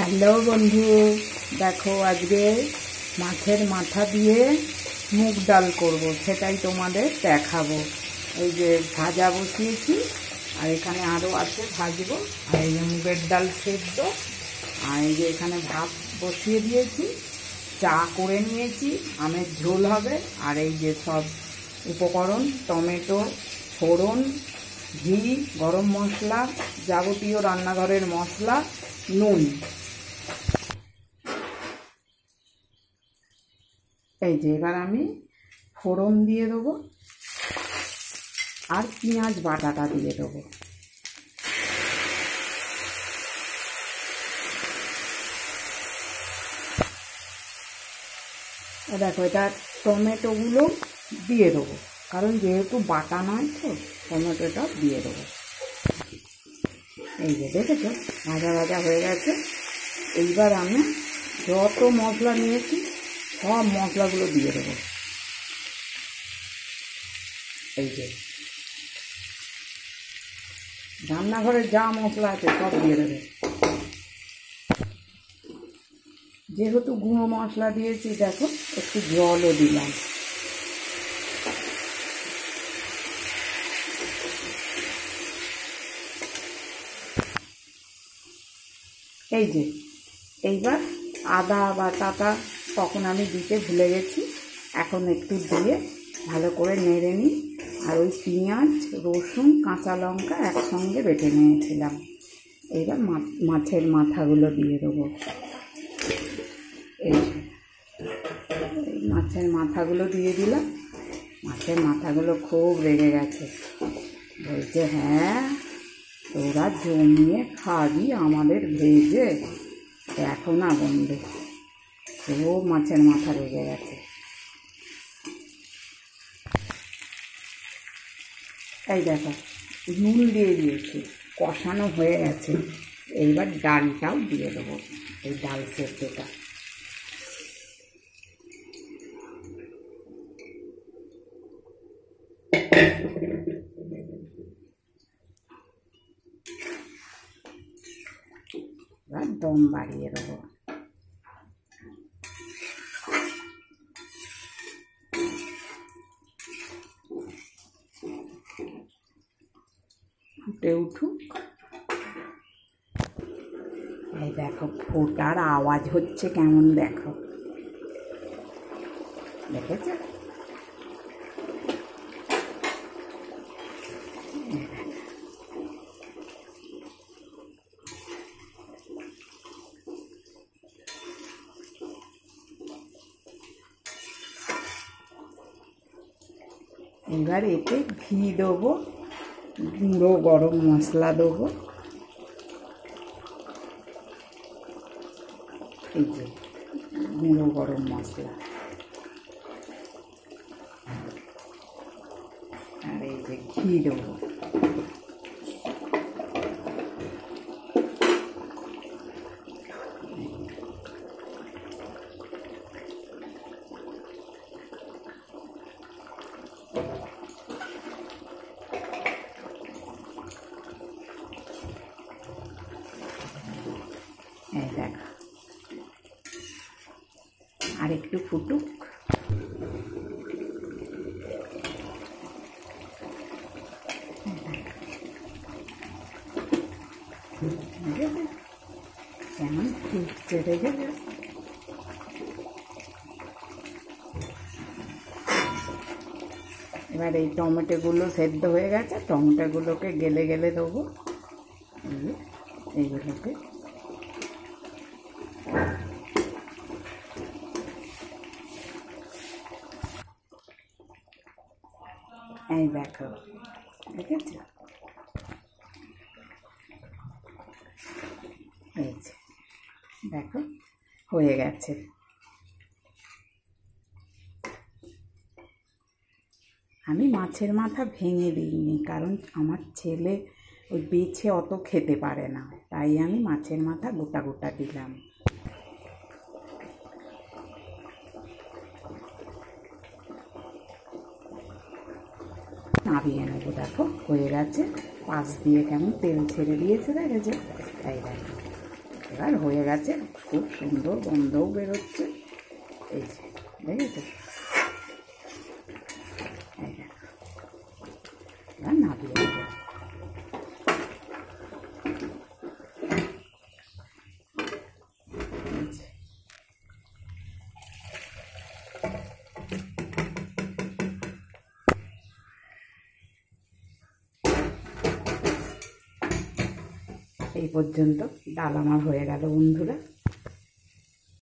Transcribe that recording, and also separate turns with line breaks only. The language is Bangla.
হ্যালো বন্ধু, দেখো আজকে মাছের মাথা দিয়ে মুগ ডাল করব, সেটাই তোমাদের দেখাবো। এই যে ভাজা বসিয়েছি, আর এখানে আরও আছে ভাজবো। আর এই যে মুগের ডাল সেদ্ধ, আর এই যে এখানে ভাত বসিয়ে দিয়েছি, চা করে নিয়েছি, আমের ঝোল হবে। আর এই যে সব উপকরণ: টমেটো, ফোড়ন, ঘি, গরম মশলা, যাবতীয় রান্নাঘরের মশলা, নুন। এই যে এবার আমি ফোড়ন দিয়ে দেবো আর পেঁয়াজ বাটাটা দিয়ে দেবো। দেখো, এটা টমেটোগুলো দিয়ে দেবো, কারণ যেহেতু বাটা নয় তো টমেটোটা দিয়ে দেবো। এই যে দেখেছো, ভাজা ভাজা হয়ে গেছে। এইবার আমি যত মশলা নিয়েছি সব মশলাগুলো দিয়ে দেবো। এই যে রান্নাঘরে যা মশলা আছে সব দিয়ে দেবে। যেহেতু গুঁড়ো মশলা দিয়েছি, দেখো একটু জলও দিলাম। এই যে এইবার আদা বাটাটা তখন আমি দিতে ভুলে গেছি, এখন একটু দিয়ে ভালো করে নেড়ে নিই। আর ওই পেঁয়াজ, রসুন, কাঁচা লঙ্কা একসঙ্গে বেটে নিয়েছিলাম। এইবার মাছের মাথাগুলো দিয়ে দেবো। এই মাছের মাথাগুলো দিয়ে দিলাম। মাছের মাথাগুলো খুব রেগে গেছে, বলছে হ্যাঁ তোরা জমিয়ে খাবি আমাদের ভেজে। দেখো না বন্ধু, খুব মাছের মাথা রেগে গেছে। এই দেখো, নুন দিয়ে দিয়েছি, কষানো হয়ে গেছে। এইবার ডালটাও দিয়ে দেবো, এই ডাল সেদ্ধটা। এবার দম বাড়িয়ে দেবো। ফুটে উঠুক। এই দেখো, ফোটার আওয়াজ হচ্ছে কেমন, দেখো, দেখেছ? এবার এতে ঘি দেবো, গুঁড়ো গরম মশলা দেবো। এই যে গুঁড়ো গরম মশলা, আর এই যে ঘি দেবো। এই দেখো, আর একটু ফুটুক। কেমন ফুটছে দেখেছো? এবার এই টমেটোগুলো সেদ্ধ হয়ে গেছে, টমেটোগুলোকে গেলে গেলে দেবো। এইগুলোকে এই দেখো, দেখেছ? এই যে দেখো, হয়ে গেছে। আমি মাছের মাথা ভেঙে দিইনি, কারণ আমার ছেলে ওই বেছে অত খেতে পারে না, তাই আমি মাছের মাথা গোটা গোটা দিলাম। নামিয়ে নেবো। দেখো হয়ে গেছে, পাশ দিয়ে কেমন তেল ছেড়ে দিয়েছে, দেখেছো? তাই দেখো। এবার হয়ে গেছে, খুব সুন্দর গন্ধও বেরোচ্ছে। এই যে দেখেছো, এবার নামিয়ে দেবো। এই পর্যন্ত ডাল আমার হয়ে গেল বন্ধুরা।